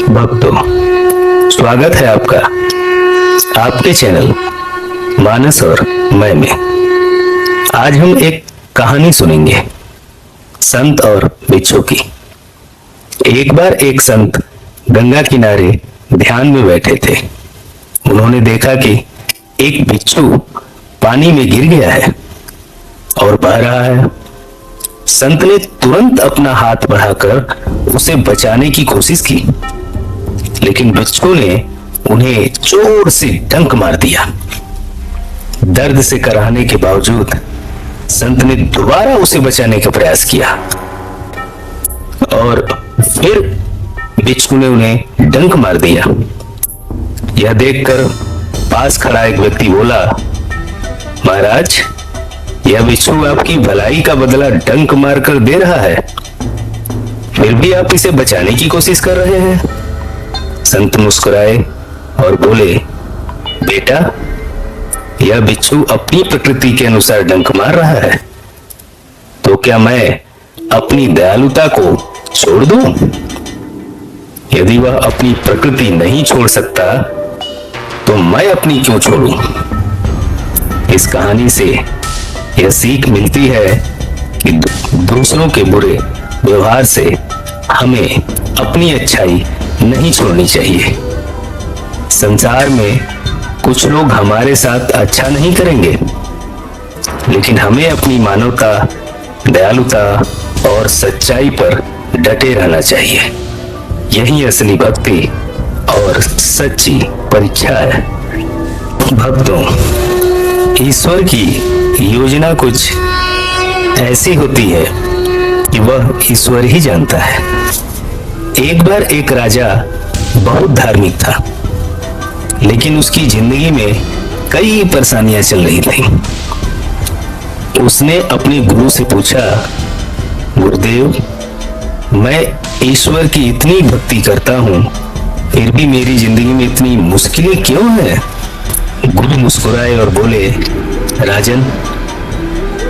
भक्तों, स्वागत है आपका आपके चैनल मानस और मैं में। आज हम एक कहानी सुनेंगे, संत और बिच्छू की। एक बार एक संत गंगा किनारे ध्यान में बैठे थे। उन्होंने देखा कि एक बिच्छू पानी में गिर गया है और बह रहा है। संत ने तुरंत अपना हाथ बढ़ाकर उसे बचाने की कोशिश की, लेकिन बिच्छू ने उन्हें जोर से डंक मार दिया। दर्द से कराहने के बावजूद संत ने दोबारा उसे बचाने का प्रयास किया और फिर बिच्छू ने उन्हें डंक मार दिया। यह देखकर पास खड़ा एक व्यक्ति बोला, महाराज, यह बिच्छू आपकी भलाई का बदला डंक मारकर दे रहा है, फिर भी आप इसे बचाने की कोशिश कर रहे हैं। संत मुस्कुराए और बोले, बेटा, यह बिच्छू अपनी प्रकृति के अनुसार डंक मार रहा है, तो क्या मैं अपनी दयालुता को छोड़ दूं? यदि वह अपनी प्रकृति नहीं छोड़ सकता तो मैं अपनी क्यों छोड़ूं? इस कहानी से यह सीख मिलती है कि दूसरों के बुरे व्यवहार से हमें अपनी अच्छाई नहीं छोड़नी चाहिए। संसार में कुछ लोग हमारे साथ अच्छा नहीं करेंगे, लेकिन हमें अपनी मानवता, दयालुता और सच्चाई पर डटे रहना चाहिए। यही असली भक्ति और सच्ची परीक्षा है। भक्तों, ईश्वर की योजना कुछ ऐसी होती है कि वह ईश्वर ही जानता है। एक बार एक राजा बहुत धार्मिक था, लेकिन उसकी जिंदगी में कई परेशानियां चल रही थी। उसने अपने गुरु से पूछा, गुरुदेव, मैं ईश्वर की इतनी भक्ति करता हूं, फिर भी मेरी जिंदगी में इतनी मुश्किलें क्यों हैं? गुरु मुस्कुराए और बोले, राजन,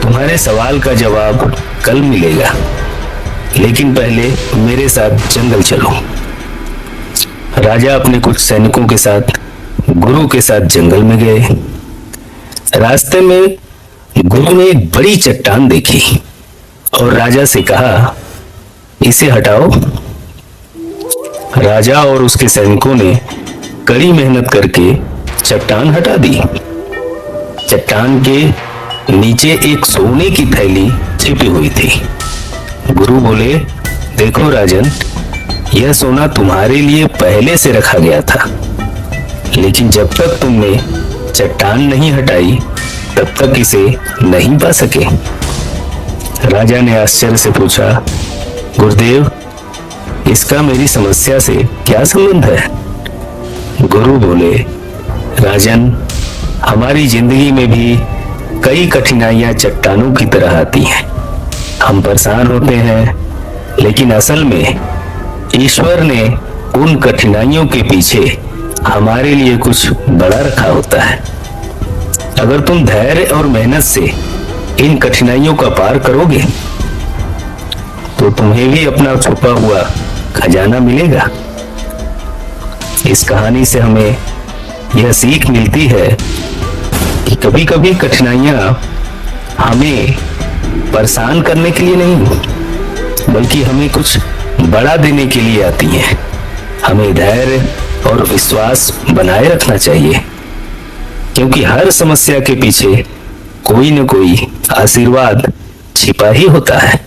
तुम्हारे सवाल का जवाब कल मिलेगा, लेकिन पहले मेरे साथ जंगल चलो। राजा अपने कुछ सैनिकों के साथ गुरु के साथ जंगल में गए। रास्ते में गुरु ने एक बड़ी चट्टान देखी और राजा से कहा, इसे हटाओ। राजा और उसके सैनिकों ने कड़ी मेहनत करके चट्टान हटा दी। चट्टान के नीचे एक सोने की थैली छिपी हुई थी। गुरु बोले, देखो राजन, यह सोना तुम्हारे लिए पहले से रखा गया था, लेकिन जब तक तुमने चट्टान नहीं हटाई तब तक इसे नहीं पा सके। राजा ने आश्चर्य से पूछा, गुरुदेव, इसका मेरी समस्या से क्या संबंध है? गुरु बोले, राजन, हमारी जिंदगी में भी कई कठिनाइयां चट्टानों की तरह आती हैं। हम परेशान होते हैं, लेकिन असल में ईश्वर ने उन कठिनाइयों के पीछे हमारे लिए कुछ बड़ा रखा होता है। अगर तुम धैर्य और मेहनत से इन कठिनाइयों का पार करोगे तो तुम्हें भी अपना छुपा हुआ खजाना मिलेगा। इस कहानी से हमें यह सीख मिलती है कि कभी कभी कठिनाइयां हमें परेशान करने के लिए नहीं, बल्कि हमें कुछ बड़ा देने के लिए आती हैं। हमें धैर्य और विश्वास बनाए रखना चाहिए, क्योंकि हर समस्या के पीछे कोई न कोई आशीर्वाद छिपा ही होता है।